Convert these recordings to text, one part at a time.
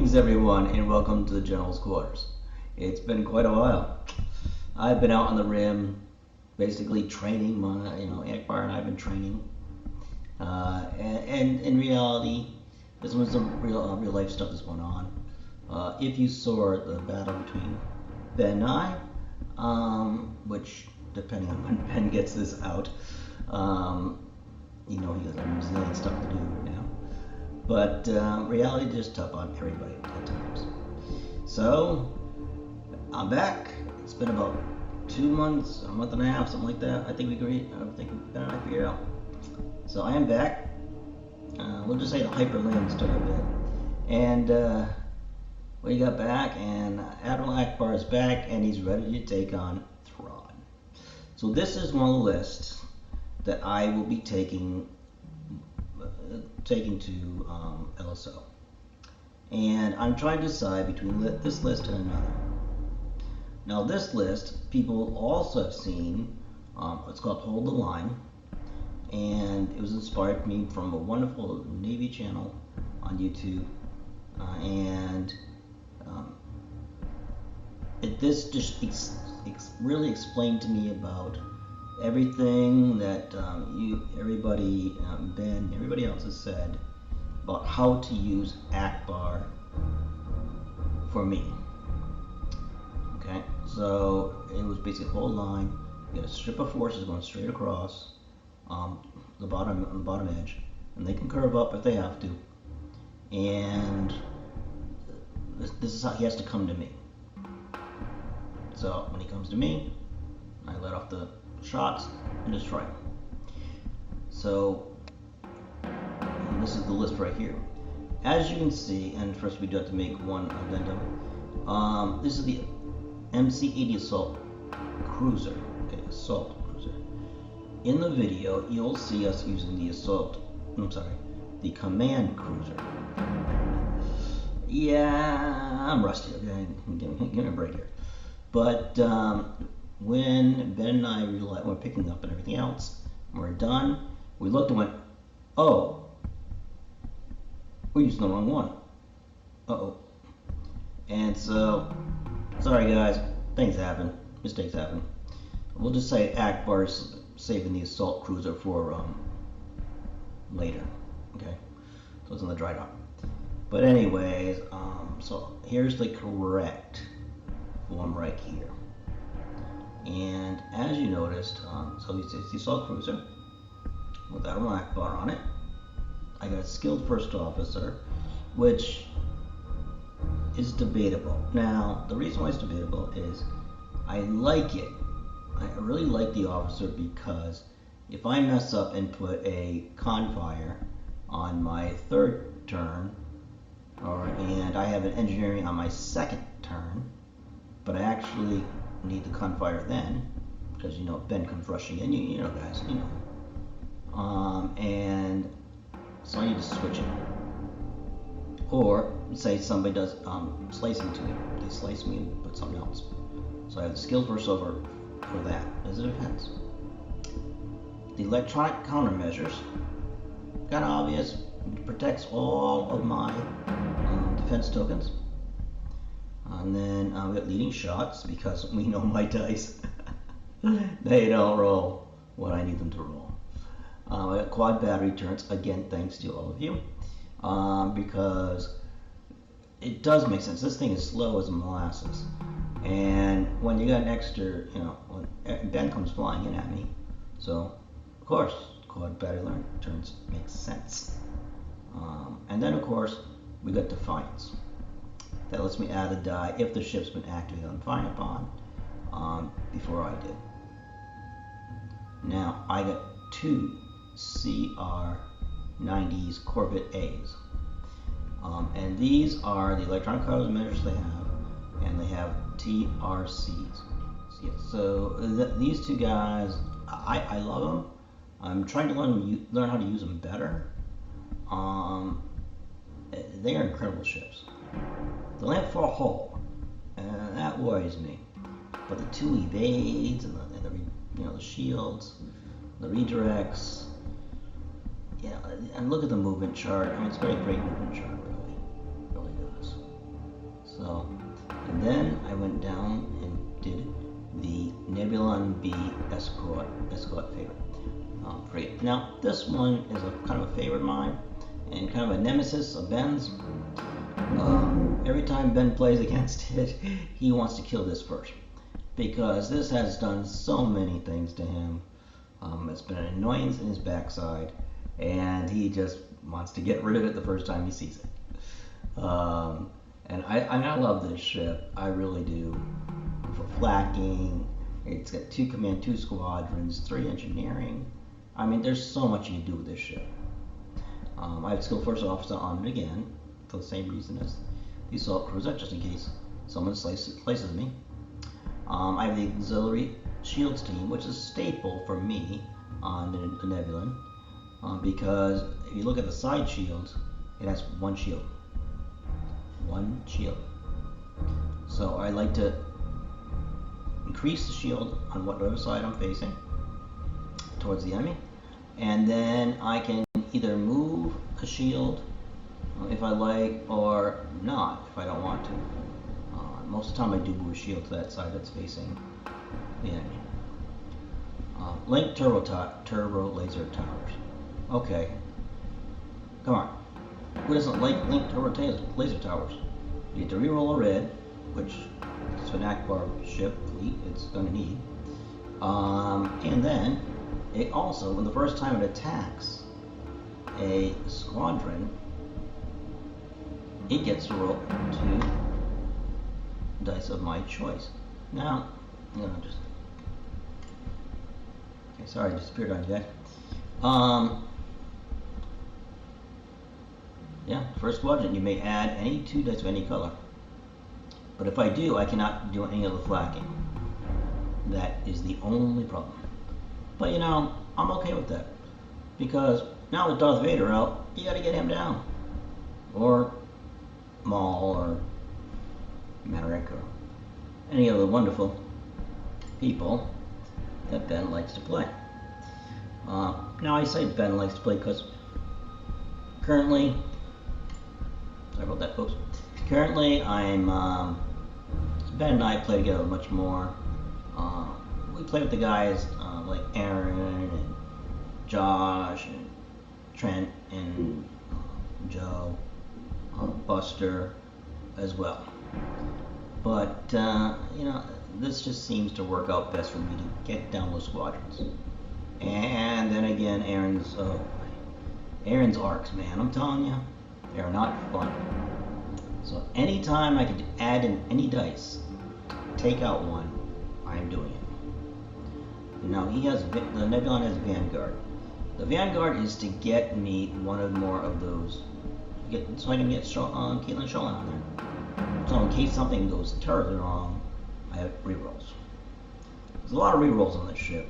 Greetings everyone and welcome to the General's Quarters. It's been quite a while. I've been out on the rim basically training Akbar and I've been training. And in reality, there's been some real life stuff that's going on. If you saw the battle between Ben and I, which depending on when Ben gets this out, he has a zillion stuff to do now. But reality is tough on everybody at times. So I'm back. It's been about 2 months, a month and a half, something like that. I think Ben and I figured out. So I am back. We'll just say the hyperlane started a bit. And we got back, and Admiral Akbar is back, and he's ready to take on Thrawn. So this is one of the lists that I will be taking to LSO. And I'm trying to decide between this list and another. Now this list, people also have seen, it's called Hold the Line, and it was inspired me from a wonderful Navy channel on YouTube, this just really explained to me about everything that Ben, everybody else has said about how to use Akbar for me. Okay, so it was basically a whole line. You got a strip of forces going straight across the bottom edge, and they can curve up if they have to. And this is how he has to come to me. So when he comes to me, I let off the shots and destroy him. So this is the list right here. As you can see, and first we do have to make one addendum. This is the MC-80 assault cruiser. Okay, assault cruiser. In the video, you'll see us using the command cruiser. Yeah, I'm rusty. Okay, give me a break here. But when Ben and I realized we're picking up and everything else, and we're done, we looked and went, oh, we're using the wrong one. Uh-oh. And so, sorry guys, things happen, mistakes happen. We'll just say Akbar's saving the assault cruiser for later, okay? So it's in the dry dock. But anyways, so here's the correct form right here. And as you noticed, so it's the assault cruiser with Admiral Akbar on it. I got a skilled first officer, which is debatable. Now, the reason why it's debatable is I like it. I really like the officer because if I mess up and put a confire on my third turn, and I have an engineering on my second turn, but I actually need the confire then, because Ben comes rushing in, you know guys, and so I need to switch it. Or say somebody does slicing to me, they slice me and put something else. So I have the skilled first over for that, as it depends. The electronic countermeasures, kind of obvious, protects all of my defense tokens. And then we got leading shots, because we know my dice, they don't roll what I need them to roll. I got quad battery turns, again thanks to all of you, because it does make sense. This thing is slow as molasses, and when you got an extra, when Ben comes flying in at me, so of course quad battery turns makes sense. And then of course we got Defiance. That lets me add a die if the ship's been activated on fire upon before I did. Now I got 2 CR-90s Corvette A's. And these are the electronic countermeasures they have, and they have TRCs. So these two guys, I love them. I'm trying to learn how to use them better. They are incredible ships. They only have 4 hull, and that worries me. But the 2 evades and the shields, the redirects, and look at the movement chart. I mean, it's a very great movement chart, really does. LSO. And then I went down and did the Nebulon B Escort favorite. Frigate. Now, this one is a kind of a favorite of mine, and kind of a nemesis of Ben's. Every time Ben plays against it, he wants to kill this first, because this has done so many things to him. It's been an annoyance in his backside, and he just wants to get rid of it the first time he sees it. And I love this ship, I really do. For flacking, it's got 2 command, 2 squadrons, 3 engineering. I mean, there's so much you can do with this ship. I have skilled first officer on it again, for the same reason as the assault cruiser, just in case someone slices me. I have the auxiliary shields team, which is a staple for me on the Nebulon, because if you look at the side shields, it has 1 shield. 1 shield. So I like to increase the shield on whatever side I'm facing towards the enemy, and then I can either move a shield if I like, or not if I don't want to. Most of the time I do move a shield to that side that's facing the enemy. Link turbo laser towers. Okay, come on. Who doesn't like link turbo laser towers? You get to reroll a red, which is an Akbar ship fleet it's going to need. And then it also, when the first time it attacks a squadron, it gets to roll 2 dice of my choice. Now, I'm gonna just. Okay, sorry, I disappeared on you guys. Yeah, first quadrant, you may add any 2 dice of any color. But if I do, I cannot do any of the flacking. That is the only problem. But you know, I'm okay with that. Because now with Darth Vader out, you gotta get him down. Or Maul, or Merrick, or any of the wonderful people that Ben likes to play. Now I say Ben likes to play because currently, sorry about that folks, currently I'm, Ben and I play together much more. We play with the guys like Aaron and Josh and Trent and Joe, Buster as well. But you know, this just seems to work out best for me to get down those squadrons. And then again, Aaron's arcs, man, I'm telling you, they're not fun. So anytime I can add in any dice, take out 1, I'm doing it. Now the Nebulon has Vanguard. The Vanguard is to get me one or more of those, so I can get Caitlin Sholin on there. So in case something goes terribly wrong, I have rerolls. There's a lot of rerolls on this ship,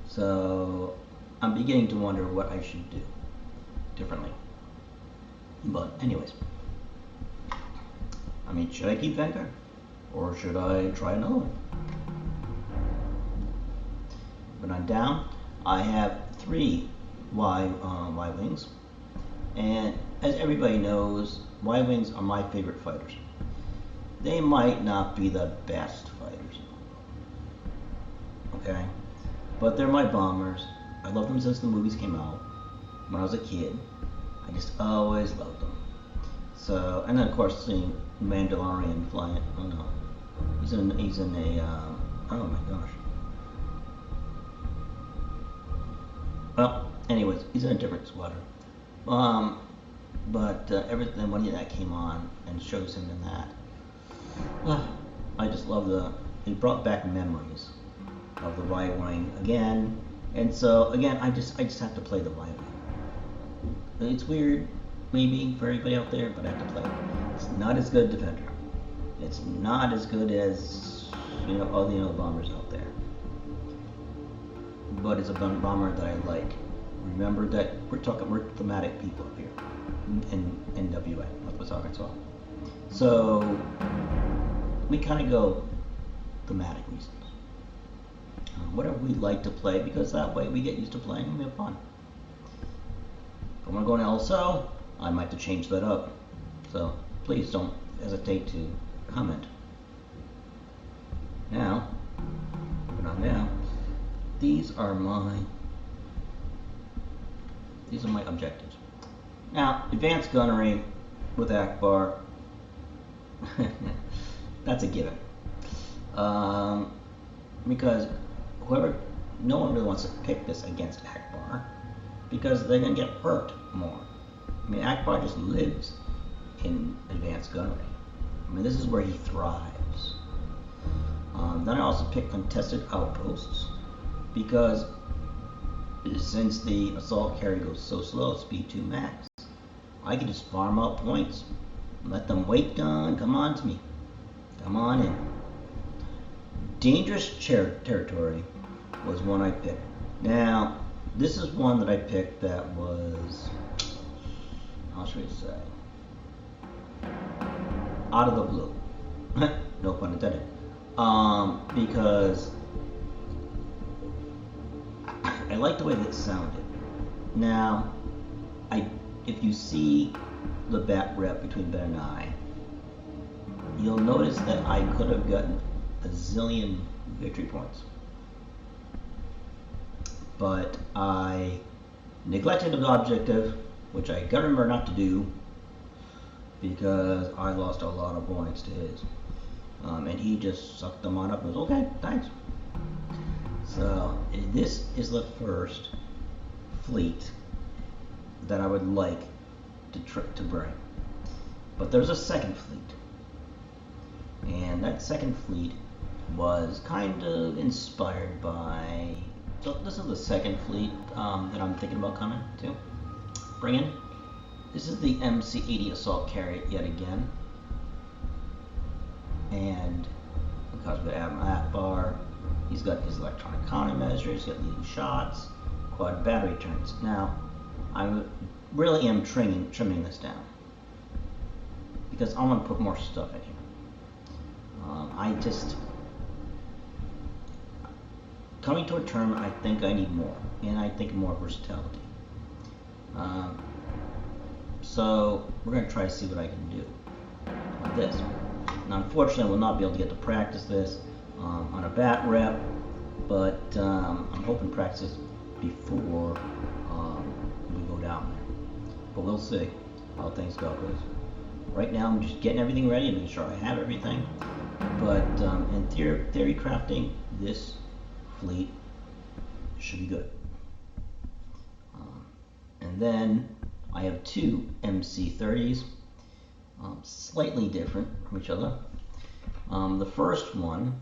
so I'm beginning to wonder what I should do differently. But anyways, I mean, should I keep Vanguard, or should I try another one? But on down, I have 3 Y-Wings, and as everybody knows, Y-Wings are my favorite fighters. They might not be the best fighters, okay? But they're my bombers. I loved them since the movies came out. When I was a kid, I just always loved them. So, and then of course seeing Mandalorian flying. Oh no, he's in a. Oh my gosh. Well, anyways, he's in a different squadron. But everything when that came on and shows him in that, I just love it brought back memories of the right wing again. And so again, I just have to play the right wing. It's weird, maybe for everybody out there, but I have to play it. It's not as good a defender. It's not as good as all the other bombers out there. But it's a bomber that I like. Remember that we're thematic people up here in NWA, Northwest Arkansas. So we kind of go thematic reasons. Whatever we like to play, because that way we get used to playing and we have fun. If I want to go in LSO, I might have to change that up. So please don't hesitate to comment. Now, moving on down, these are my objectives. Now, advanced gunnery with Akbar, that's a given. Because no one really wants to pick this against Akbar because they're going to get hurt more. I mean, Akbar just lives in advanced gunnery. I mean, this is where he thrives. Then I also picked contested outposts because since the assault carry goes so slow, speed 2 max, I can just farm out points, let them wait done, come on to me, come on in. Dangerous territory was one I picked. Now, this is one that I picked that was, how should we say, out of the blue. No pun intended. Because I like the way that it sounded. Now, if you see the bat rep between Ben and I, you'll notice that I could have gotten a zillion victory points. But I neglected the objective, which I gotta remember not to do, because I lost a lot of points to his. And he just sucked them on up and was, okay, thanks. So this is the first fleet that I would like to bring. But there's a second fleet. And that second fleet was kind of inspired by, so this is the second fleet that I'm thinking about coming to, bringing. This is the MC-80 assault carrier yet again. And because we have Admiral, he's got his electronic countermeasures, he's got leading shots, quad battery turns. Now, I really am trimming this down because I want to put more stuff in here. Coming to a tournament, I think I need more, and I think more versatility. So we're going to try to see what I can do with this. Now, unfortunately, I will not be able to get to practice this on a bat rep, but I'm hoping to practice before we go down there. But we'll see how things go. Because right now, I'm just getting everything ready and making sure I have everything. But in theory crafting, this fleet should be good. And then I have two MC-30s. Slightly different from each other. The first one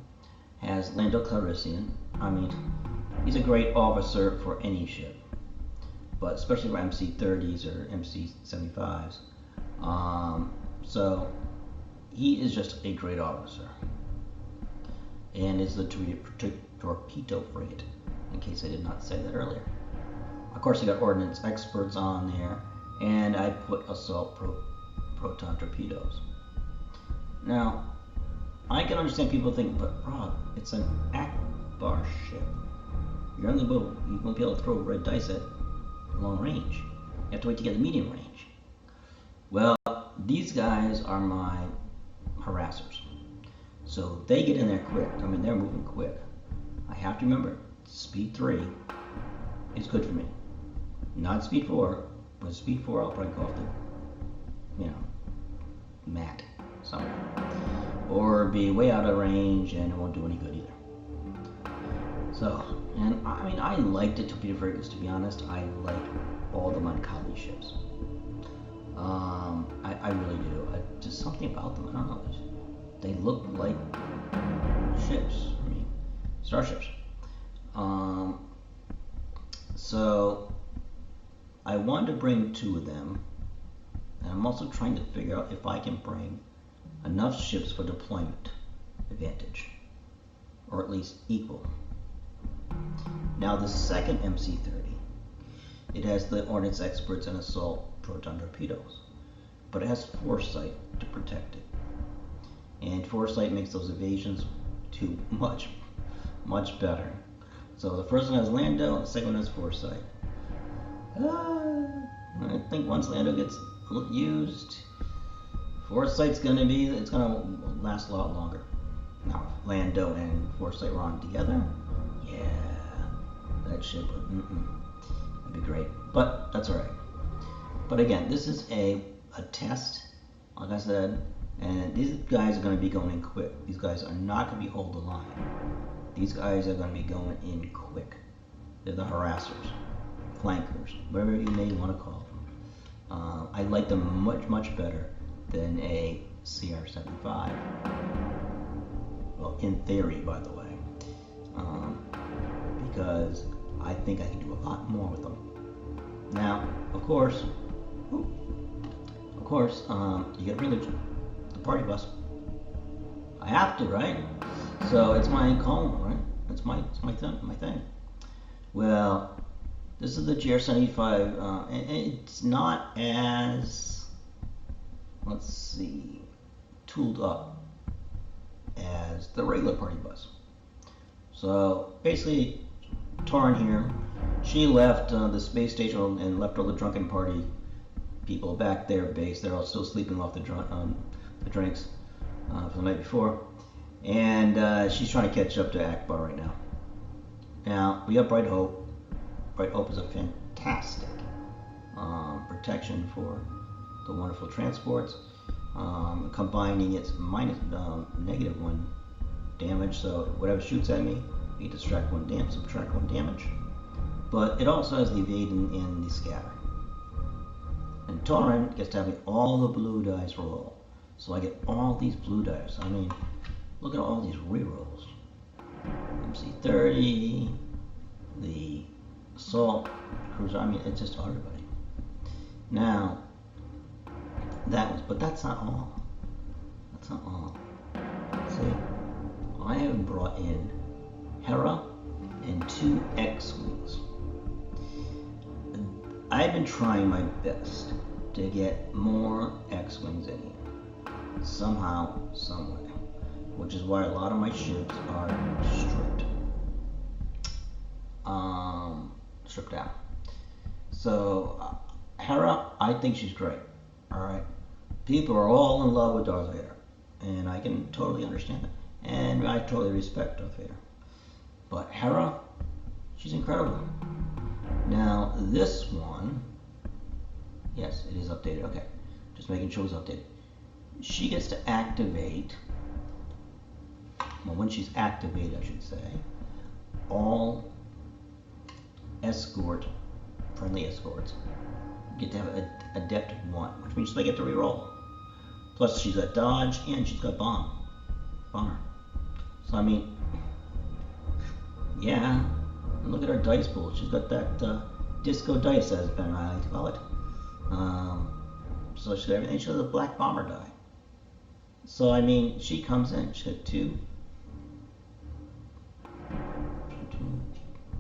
has Lando Calrissian. I mean, he's a great officer for any ship, but especially for MC-30s or MC-75s. So he is just a great officer, and is the torpedo frigate, in case I did not say that earlier. Of course, I got ordnance experts on there, and I put assault proton torpedoes. Now, I can understand people think, but Rob, it's an Akbar ship. You won't be able to throw red dice at long range. You have to wait to get the medium range. Well, these guys are my harassers. So they get in there quick. I mean, they're moving quick. I have to remember, speed 3 is good for me. Not speed 4, but speed 4 I'll probably go off the, mat somewhere. Or be way out of range and it won't do any good either. So, and I mean, I like the torpedo frigates, to be honest. I like all the Mancali ships. I really do. Just something about them, I don't know. They look like ships, starships. So, I wanted to bring 2 of them, and I'm also trying to figure out if I can bring enough ships for deployment advantage, or at least equal. Now the second MC-30, it has the ordnance experts and assault proton torpedoes, but it has foresight to protect it. And foresight makes those evasions too much better. So the first one has Lando, the second one has foresight. I think once Lando gets used, Foresight's gonna be, it's gonna last a lot longer. Now, if Lando and Foresight were on together, yeah, that ship would, that'd be great. But that's alright. But again, this is a test, like I said, and these guys are going to be going in quick. These guys are not going to be hold the line. These guys are going to be going in quick. They're the harassers, flankers, whatever you may want to call them. I like them much, much better than a CR-75. Well, in theory, by the way, because I think I can do a lot more with them. Now, of course, you get religion, the party bus. I have to, right? So it's my calling, right? It's my thing. Well, this is the GR75, and it's not as, let's see, tooled up as the regular party bus. So basically, Torrin here, she left the space station and left all the drunken party people back there base. They're all still sleeping off the drinks for the night before, and she's trying to catch up to Akbar right now. Now we have Bright Hope. Bright Hope is a fantastic protection for the wonderful transports, combining its -1 damage. So whatever shoots at me, you subtract one damage. But it also has the evade and the scatter. And Torrin gets to have all the blue dice roll. So I get all these blue dice. I mean, look at all these rerolls. MC30, the assault cruiser. I mean, it's just everybody. Now, but that's not all. That's not all. See, I have brought in Hera and 2 X-Wings. I've been trying my best to get more X-Wings in here, somehow, someway, which is why a lot of my ships are stripped out. So Hera, I think she's great. All right, people are all in love with Darth Vader, and I can totally understand that, and I totally respect Darth Vader. But Hera, she's incredible. Now this one, yes, it is updated. Okay, just making sure it's updated. She gets to activate, well, when she's activated, I should say, all friendly escorts get to have a adept 1, which means they get to reroll. Plus she's got dodge and she's got bomber. So I mean, yeah. And look at her dice pool. She's got that disco dice, as Ben I like to call it. So she's got everything. She has a black bomber die. So I mean, she comes in. She got two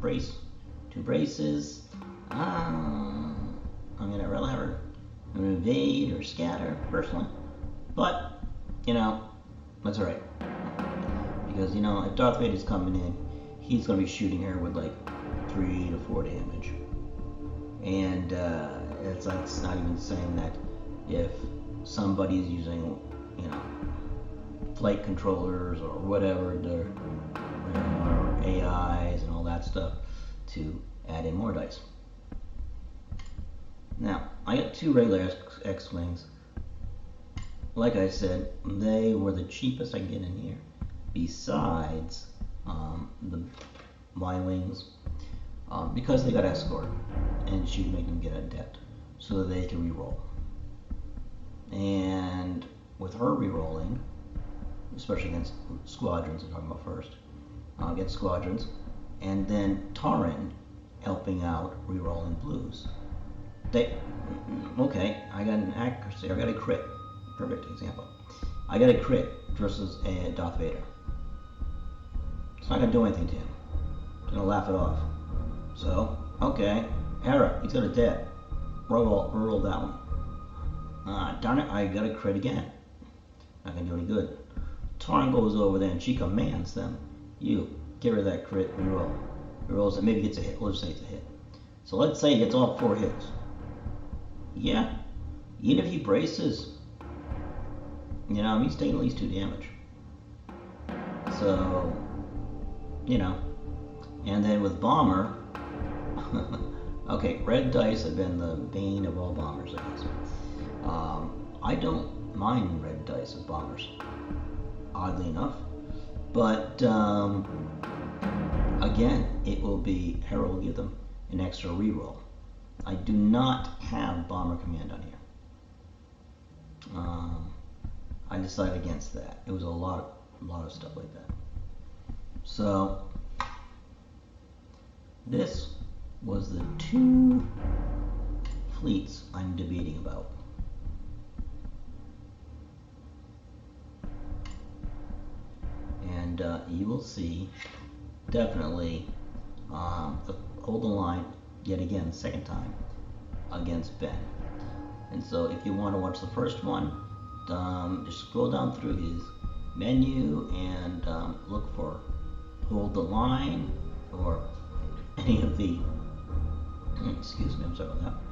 braces. I mean, I'd rather have her evade or scatter personally, but you know, that's alright. Because you know, if Darth Vader's coming in, he's going to be shooting her with like 3 to 4 damage. And it's not even saying that if somebody's using, you know, flight controllers or whatever, or AIs and all that stuff to add in more dice. Now, I got 2 regular X-Wings. Like I said, they were the cheapest I can get in here, besides the Y-Wings, because they got escort, and she would make them get adept so that they can reroll. And with her rerolling, especially against squadrons, I'm talking about first, against squadrons, and then Torrin helping out rerolling blues. Okay, I got an accuracy, I got a crit, perfect example. I got a crit versus a Darth Vader. It's not gonna do anything to him. It's gonna laugh it off. So, okay, Hera, he's got a dead. Roll that one. Darn it, I got a crit again. Not gonna do any good. Torrin goes over there and she commands them. You, give her that crit, reroll. Rerolls it, maybe gets a hit. Let's say it's a hit. So let's say he gets all 4 hits. Yeah, even if he braces, You know, he's taking at least 2 damage. So, you know, and then with Bomber, okay, red dice have been the bane of all bombers, I guess. I don't mind red dice with bombers, oddly enough, but again, it will be, Hera will give them an extra reroll. I do not have Bomber Command on here. I decided against that. It was a lot of stuff like that. So this was the 2 fleets I'm debating about. And you will see definitely hold the line yet again, second time against Ben. And so if you want to watch the first one, just scroll down through his menu and look for Hold the Line or any of the excuse me, I'm sorry about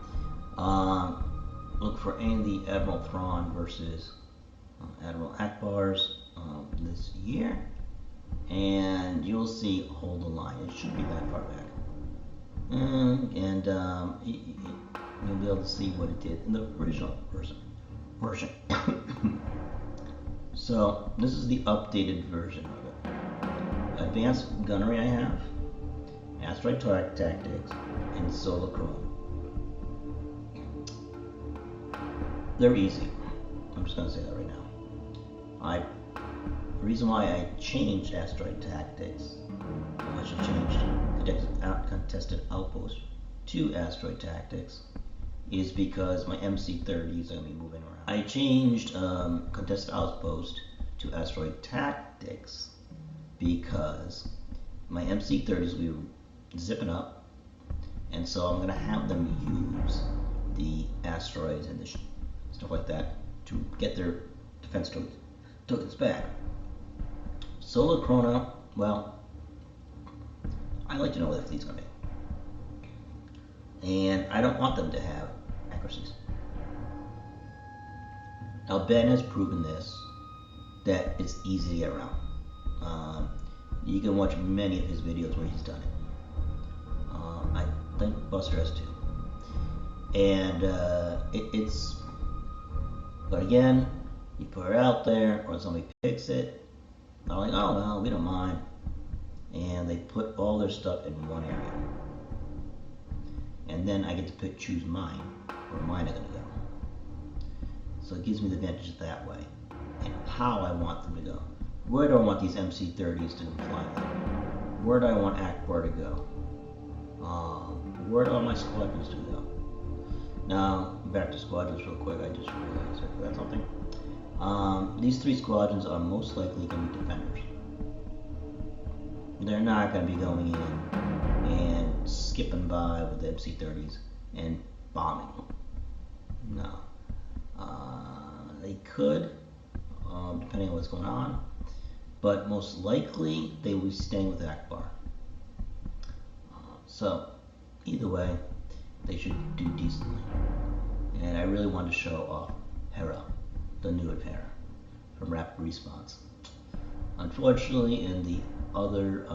that. Look for any of the Admiral Thrawn versus Admiral Akbar's this year, and you'll see Hold the Line. It shouldn't be that far back, and you'll be able to see what it did in the original version. So this is the updated version of it. Advanced Gunnery I have, Asteroid Tactics, and Solar Chrome. They're easy. I'm just going to say that right now. The reason why I changed Asteroid Tactics, I should change Contested Outpost to Asteroid Tactics, is because my MC-30s are going to be moving around. I changed Contested Outpost to Asteroid Tactics because my MC-30s will be zipping up, and so I'm going to have them use the asteroids and the stuff like that to get their defense tokens back. Solar Chrono, well, I like to know what the fleet's going to be. And I don't want them to have accuracies. Now Ben has proven this, that it's easy to get around. You can watch many of his videos where he's done it. I think Buster has too. And it's, but again, you put it out there or somebody picks it, they're like, oh well, we don't mind. And they put all their stuff in one area. And then I get to choose mine, where mine are going to go. So it gives me the advantage that way, and how I want them to go. Where do I want these MC-30s to fly? Where do I want Akbar to go? Where do I want my squadrons to go? Now, back to squadrons real quick, I just realized I forgot something. These 3 squadrons are most likely going to be defenders. They're not going to be going in and skipping by with the MC-30s and bombing. No. They could, depending on what's going on, but most likely they will be staying with Akbar. So, either way, they should do decently. And I really want to show off Hera, the new Hera, from Rapid Response. Unfortunately, in the other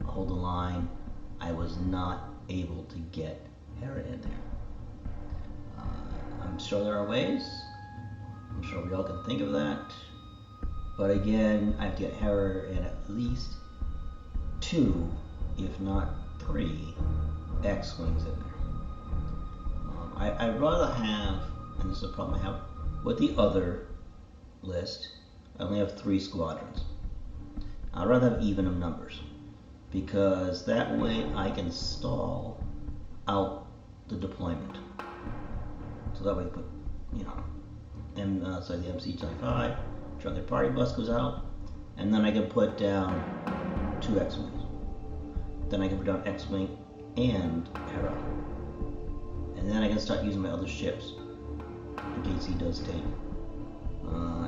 Hold the Line, I was not able to get Hera in there. I'm sure there are ways. I'm sure we all can think of that. But again, I have to get Hera in at least 2, if not 3, X-Wings in there. I'd rather have, and this is a problem I have with the other list, I only have 3 squadrons. I'd rather have even of numbers, because that way I can stall out the deployment. So that way, put, you know, say the MC-25, sure their party bus goes out, and then I can put down 2 X-Wings. Then I can put down X-Wing and Hera. And then I can start using my other ships in case he does take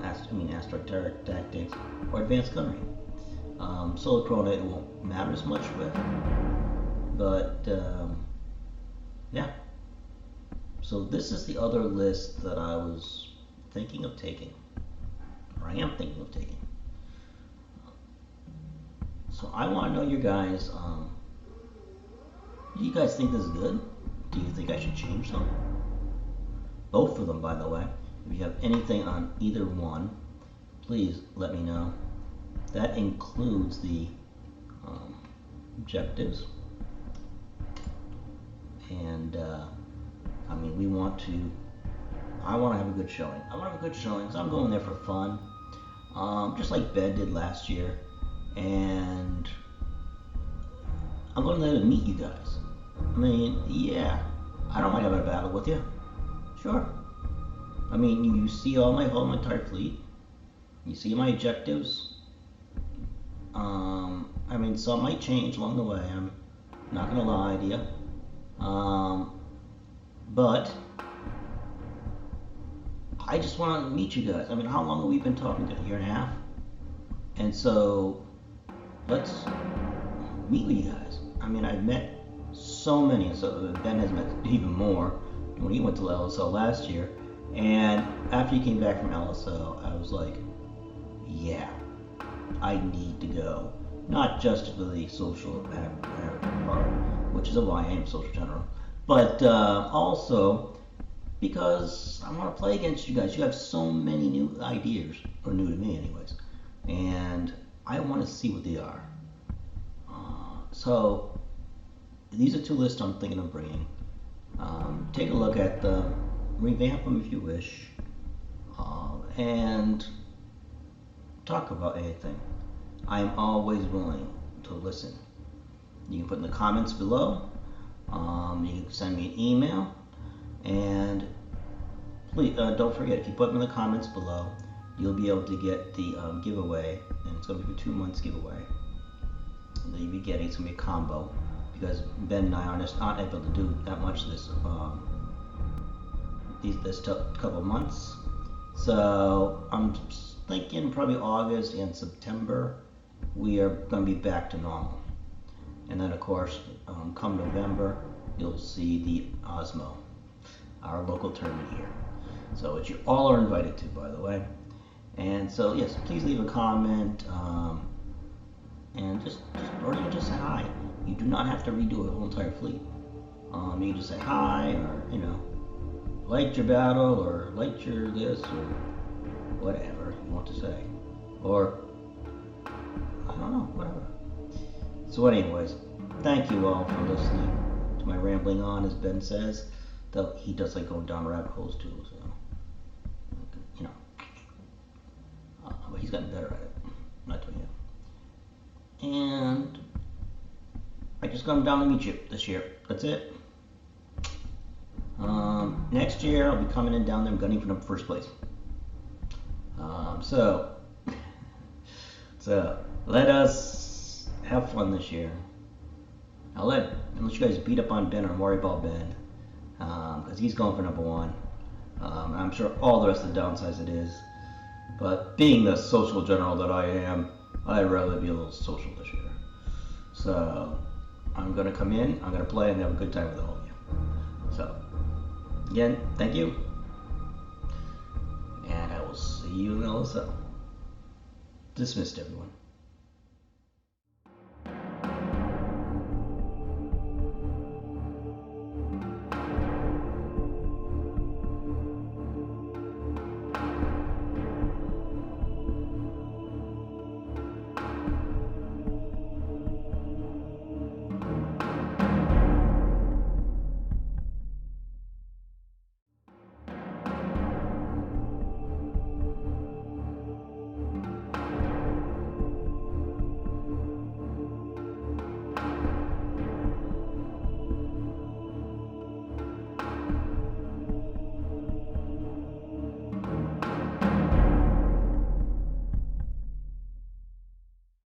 Asteroid Tactics or Advanced Gunnery. Solar Chrono it won't matter as much with, but yeah. So this is the other list that I was thinking of taking, or I am thinking of taking. So I want to know you guys, do you guys think this is good? Do you think I should change them? Both of them, by the way. If you have anything on either one, please let me know. That includes the objectives. And I mean, I want to have a good showing. I want to have a good showing, so I'm going there for fun. Just like Ben did last year. And I'm going there to meet you guys. I mean, yeah, I don't mind having a battle with you. Sure. I mean, you see all my whole entire fleet. You see my objectives. I mean, some might change along the way. I'm not gonna lie to you. But I just want to meet you guys. I mean, how long have we been talking? A year and a half. And so let's meet with you guys. I mean, I've met so many. So Ben has met even more when he went to LSO last year. And after he came back from LSO, I was like, yeah, I need to go. Not just for the social part, which is why I am social general, but also because I want to play against you guys. You have so many new ideas, or new to me anyways, and I want to see what they are. So these are two lists I'm thinking of bringing. Take a look at them, revamp them if you wish, and talk about anything. I am always willing to listen. You can put in the comments below. You can send me an email, and please don't forget, if you put them in the comments below, you'll be able to get the giveaway, and it's going to be a 2 months giveaway. And then you'll be getting, it's going to be a combo, because Ben and I are just not able to do that much this couple of months. So I'm thinking probably August and September we are going to be back to normal. And then of course, come November, you'll see the Osmo, our local tournament here. So which you all are invited to, by the way. And so yes, please leave a comment, and or even just say hi. You do not have to redo a whole entire fleet. You can just say hi, or liked your battle, or liked your this, or whatever you want to say, or I don't know, whatever. So anyways, thank you all for listening to my rambling on, as Ben says, though he does like going down rabbit holes too, so but he's gotten better at it, I'm not doing it. And I just come down to meet you this year. That's it. Next year I'll be coming in down there and gunning for the first place. So let us have fun this year. Unless you guys beat up on Ben or worry about Ben, because he's going for #1. I'm sure all the rest of the Downsizeit is. But being the social general that I am, I'd rather be a little social this year. So I'm going to come in, I'm going to play, and have a good time with all of you. So again, thank you. And I will see you in LSO. Dismissed, everyone.